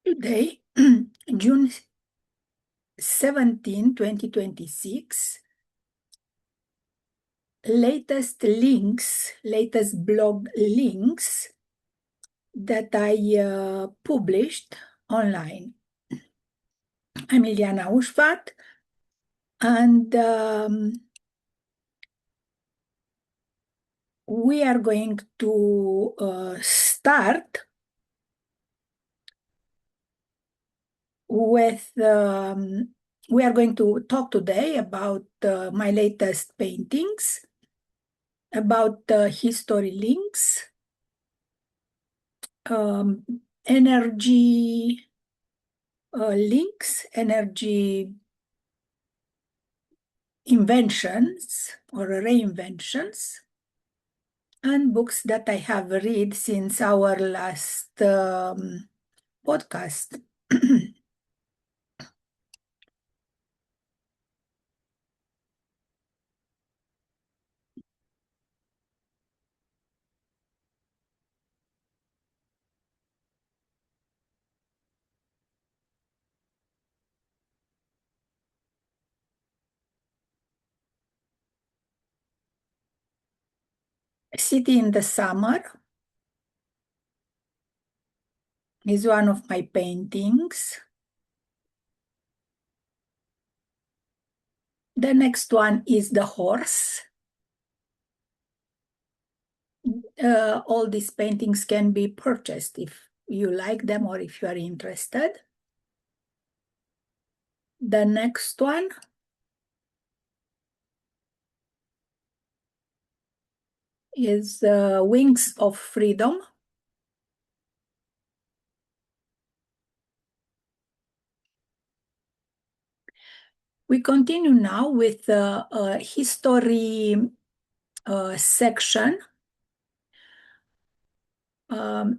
Today, June 17, 2026, latest blog links that I published online. I'm Liliana Usvat, and we are going to start with, we are going to talk today about my latest paintings, about history links, energy links, energy inventions or reinventions, and books that I have read since our last podcast. City in the Summer is one of my paintings. The next one is The Horse. All these paintings can be purchased if you like them or if you are interested. The next one is Wings of Freedom. We continue now with the history section. A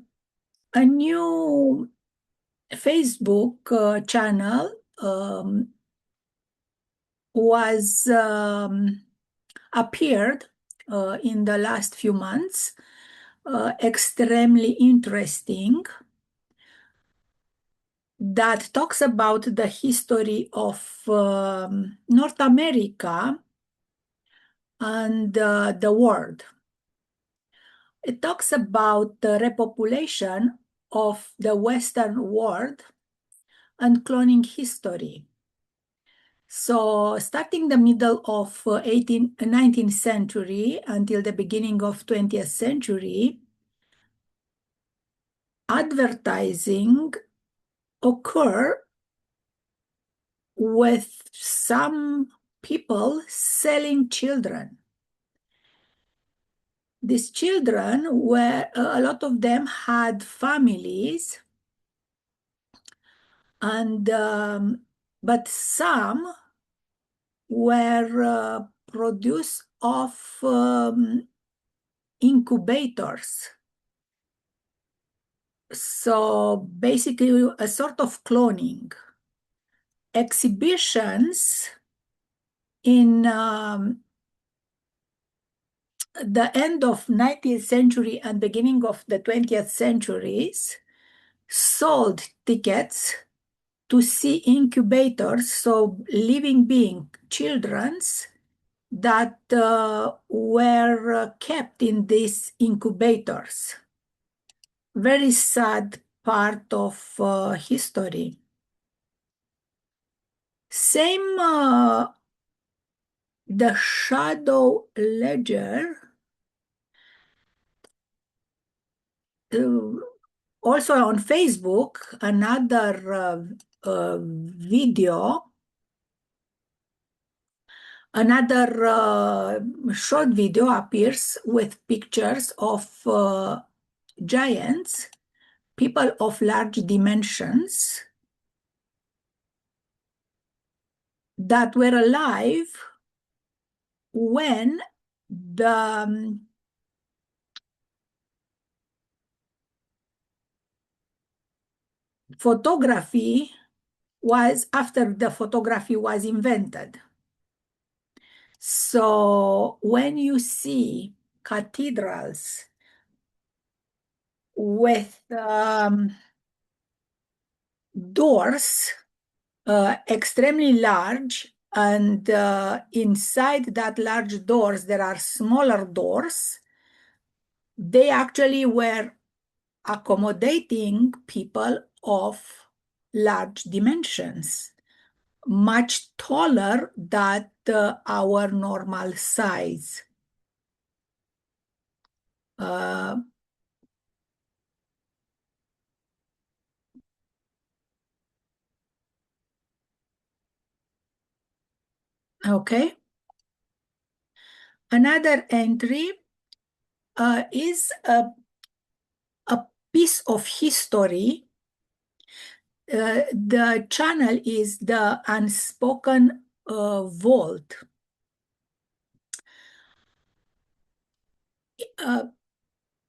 new Facebook channel was appeared in the last few months, extremely interesting, that talks about the history of North America and the world. It talks about the repopulation of the Western world and cloning history. So starting the middle of 19th century until the beginning of 20th century, advertising occur with some people selling children. These children were, a lot of them had families, and but some were produced of incubators. So basically a sort of cloning. Exhibitions in the end of 19th century and beginning of the 20th centuries sold tickets to see incubators, so living being, children's, that were kept in these incubators. Very sad part of history. Same, the Shadow Ledger, also on Facebook, another video, another short video appears with pictures of giants, people of large dimensions that were alive when the photography was, after the photography was invented. So when you see cathedrals with doors, extremely large, and inside that large doors, there are smaller doors. They actually were accommodating people of large dimensions, much taller than our normal size. Okay. Another entry is a piece of history. The channel is the Unspoken Vault.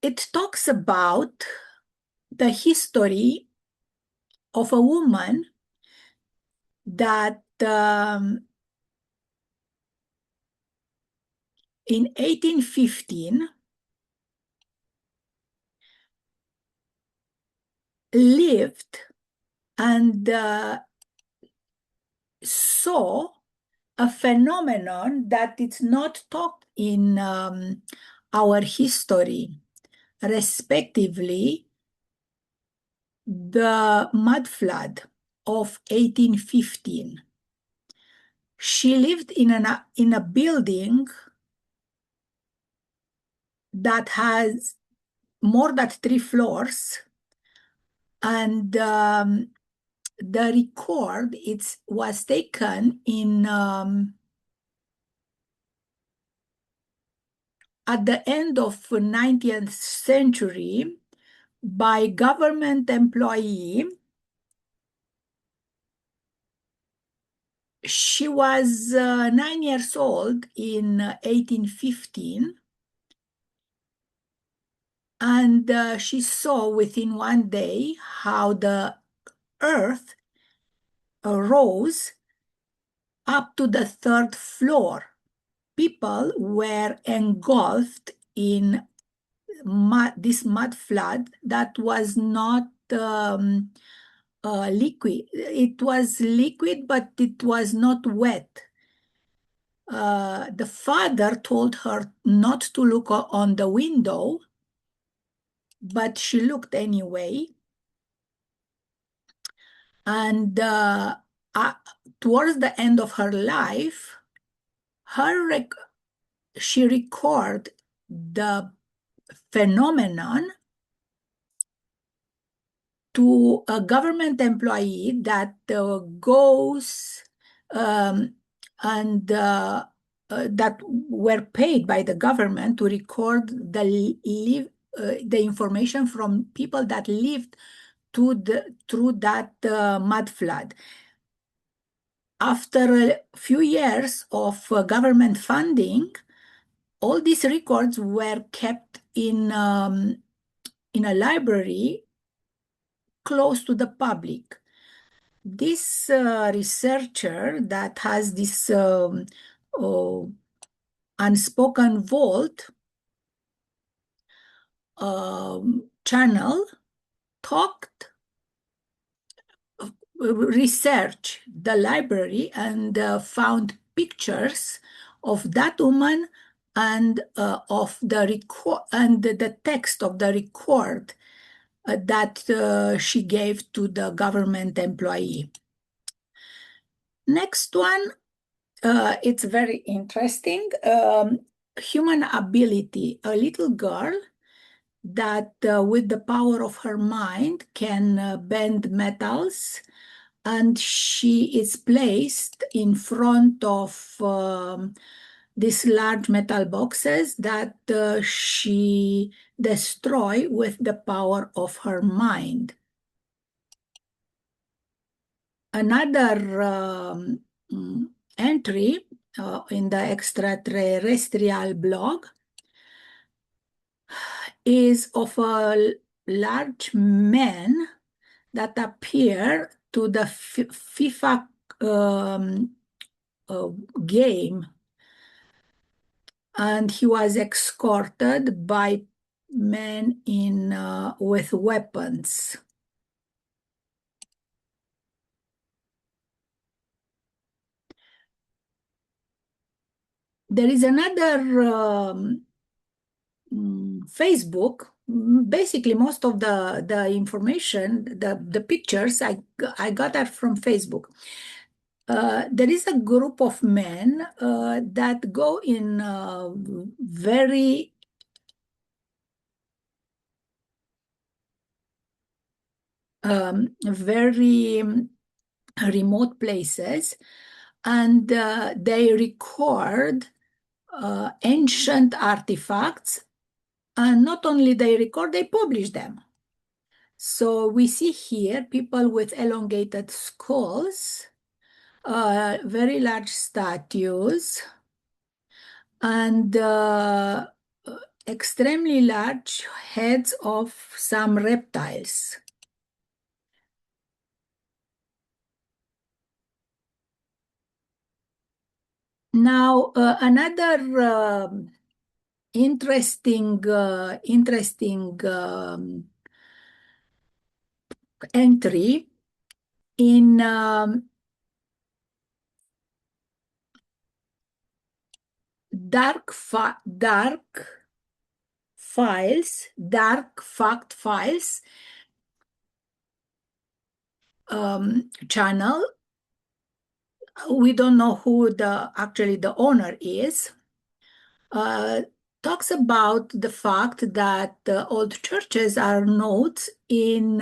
It talks about the history of a woman that in 1815 lived and saw a phenomenon that is not taught in our history, respectively, the MudFlood of 1815. She lived in a building that has more than 3 floors, and the record was taken in at the end of 19th century by government employee. She was 9 years old in 1815, and she saw within one day how the earth rose up to the 3rd floor. People were engulfed in this mud flood that was not liquid. It was liquid, but it was not wet. The father told her not to look on the window, but she looked anyway. And towards the end of her life, she recorded the phenomenon to a government employee that goes and that were paid by the government to record the information from people that lived through that mud flood. After a few years of government funding, all these records were kept in a library close to the public. This researcher that has this Unspoken Vault channel researched the library and found pictures of that woman and of the record and the text of the record that she gave to the government employee. Next one, it's very interesting. Human ability. A little girl that with the power of her mind can bend metals, and she is placed in front of these large metal boxes that she destroys with the power of her mind. Another entry in the extraterrestrial blog is of a large man that appear to the FIFA game, and he was escorted by men with weapons. There is another Facebook. Basically, most of the information, the pictures, I got that from Facebook. There is a group of men that go in very very remote places, and they record ancient artifacts, and not only they record, they publish them. So we see here people with elongated skulls, very large statues, and extremely large heads of some reptiles. Now, another interesting entry in dark fact files channel. We don't know who actually the owner is. Talks about the fact that old churches are nodes in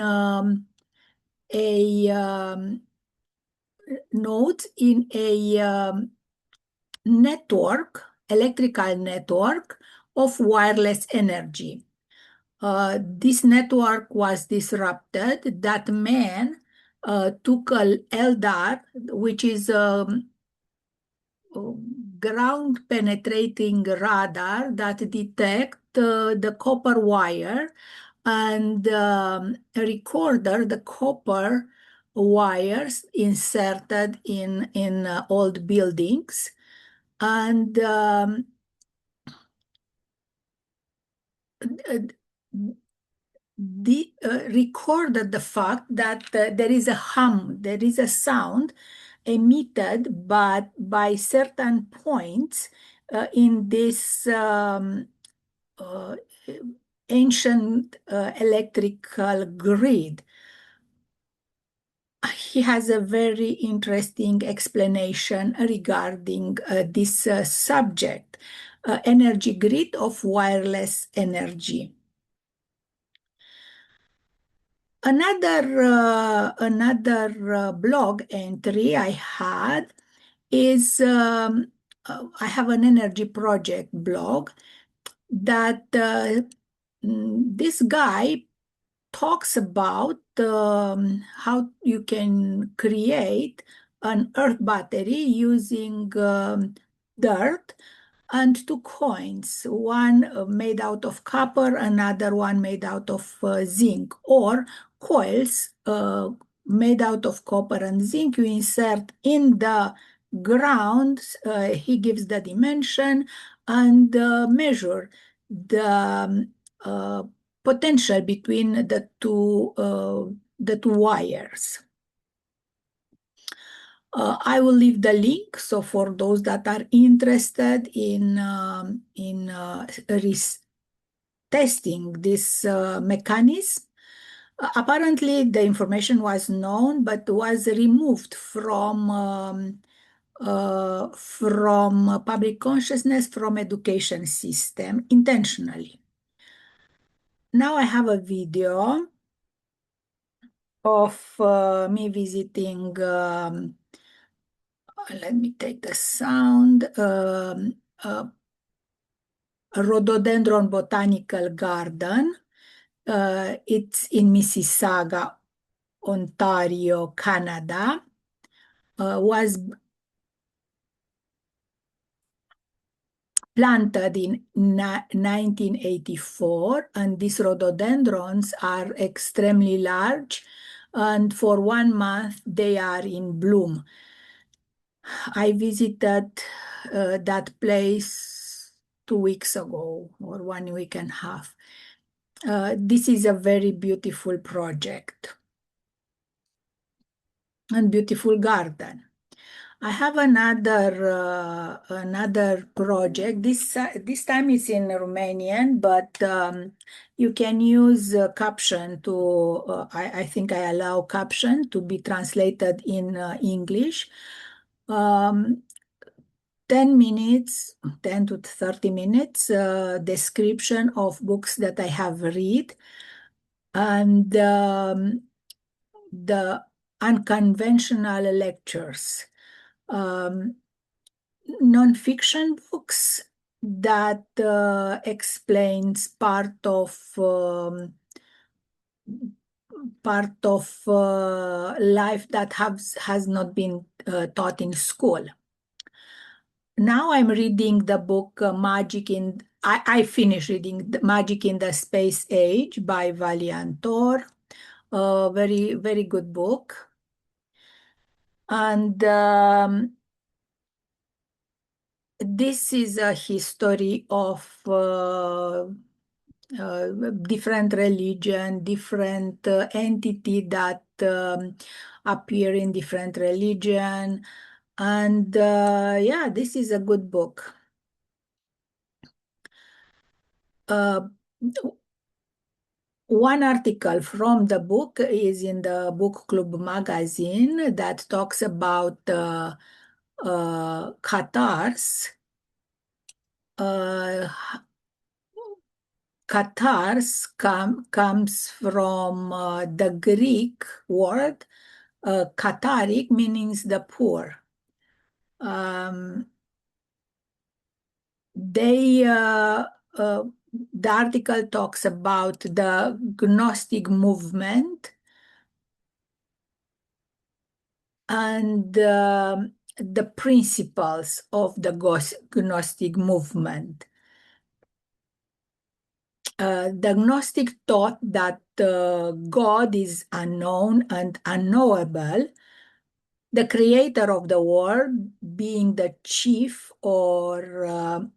network, electrical network of wireless energy. This network was disrupted. That man took a LDAR, which is ground penetrating radar that detect the copper wire, and recorder the copper wires inserted in old buildings, and recorded the fact that there is a hum, there is a sound emitted by certain points in this ancient electrical grid. He has a very interesting explanation regarding this subject, energy grid of wireless energy. Another blog entry I had is I have an energy project blog that this guy talks about how you can create an earth battery using dirt and two coins, one made out of copper, another one made out of zinc, or coils made out of copper and zinc. You insert in the ground, he gives the dimension and measure the potential between the two wires. I will leave the link. So for those that are interested in testing this mechanism, apparently the information was known, but was removed from public consciousness, from education system intentionally. Now I have a video of me visiting, let me take the sound, Rododendron Botanical Garden. It's in Mississauga, Ontario, Canada. Was planted in 1984, and these rhododendrons are extremely large, and for 1 month they are in bloom. I visited that place 2 weeks ago, or 1 week and a half. This is a very beautiful project and beautiful garden. I have another project. This time it's in Romanian, but you can use caption to. I think I allow caption to be translated in English. Um, 10 minutes, 10 to 30 minutes description of books that I have read, and the unconventional lectures. Non-fiction books that explains part of life that has not been taught in school. Now I'm reading the book Magic in. I finished reading Magic in the Space Age by Valiant Thor. Very, very good book. And this is a history of different religion, different entity that appear in different religion. And yeah, this is a good book. One article from the book is in the Book Club magazine that talks about Chatars. Chatars comes from the Greek word Cataric, means the poor. The article talks about the Gnostic movement and the principles of the Gnostic movement. The Gnostic taught that God is unknown and unknowable, the creator of the world being the chief or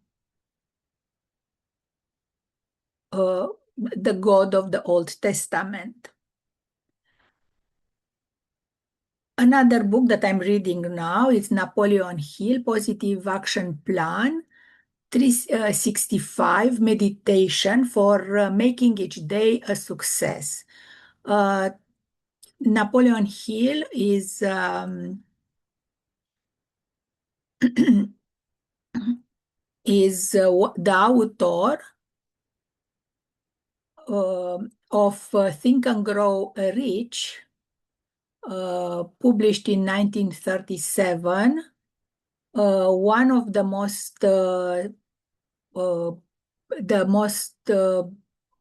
the God of the Old Testament. Another book that I'm reading now is Napoleon Hill, Positive Action Plan, 365 Meditation for Making Each Day a Success. Napoleon Hill is the author of Think and Grow Rich, published in 1937, one of the most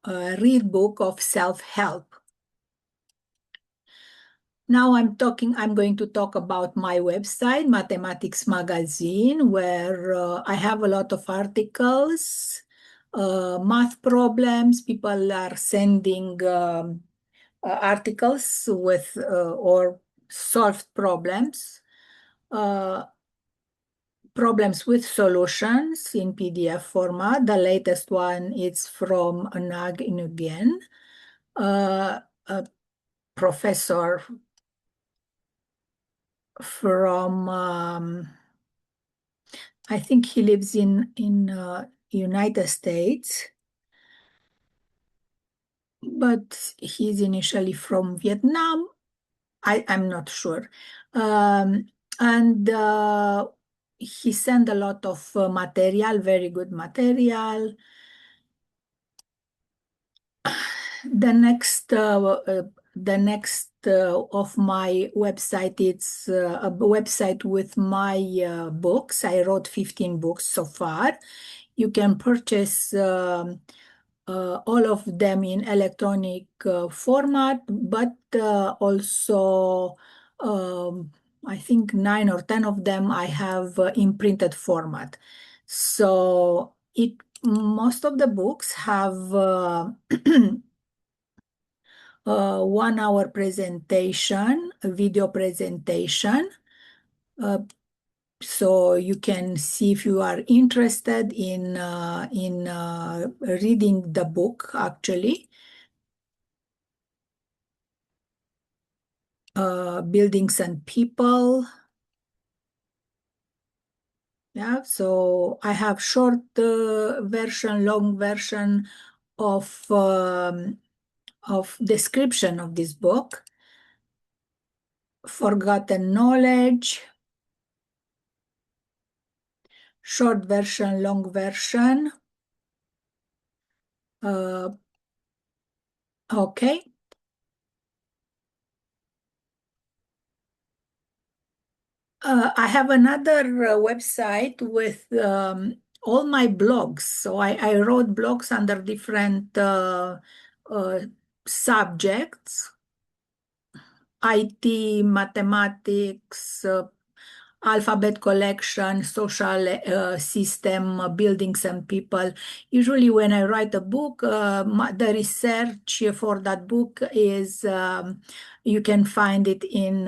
read book of self-help. Now I'm going to talk about my website, Mathematics Magazine, where I have a lot of articles, math problems. People are sending articles with or solved problems, problems with solutions in PDF format. The latest one is from Nag Nguyen, a professor from I think he lives in United States, but he's initially from Vietnam. I'm not sure. And he sent a lot of material, very good material. The next of my website, it's a website with my books. I wrote 15 books so far. You can purchase all of them in electronic format, but also I think 9 or 10 of them I have in printed format. So most of the books have 1 hour presentation, a video presentation. So you can see if you are interested in reading the book, actually. Buildings and People. Yeah, so I have short version, long version of description of this book. Forgotten knowledge, short version, long version. Okay. I have another website with all my blogs. So I wrote blogs under different uh, subjects, IT, mathematics, alphabet collection, social system, buildings and people. Usually when I write a book, the research for that book is you can find it in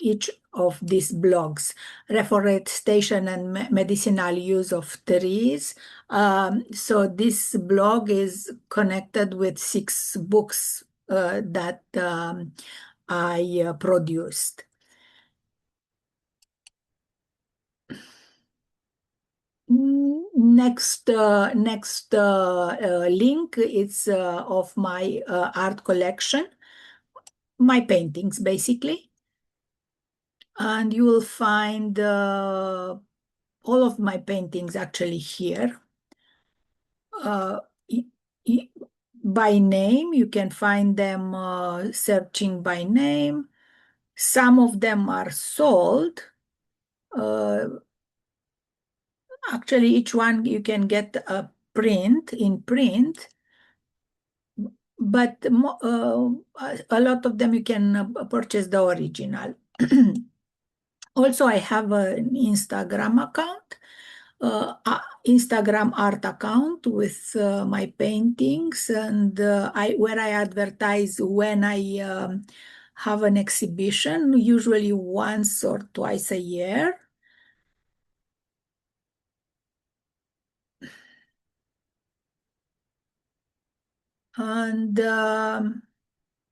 each of these blogs. Reforestation and medicinal use of trees. So this blog is connected with 6 books that I produced. Next link is of my art collection, my paintings basically, and you will find all of my paintings actually here. Uh, by name, you can find them searching by name. Some of them are sold. Actually, each one you can get a print in print, but a lot of them you can purchase the original. Also, I have an Instagram account, Instagram art account with my paintings, and where I advertise when I have an exhibition, usually once or twice a year. And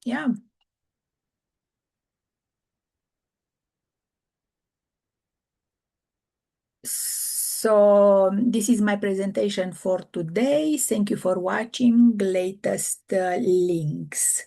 yeah. So this is my presentation for today. Thank you for watching. Latest links.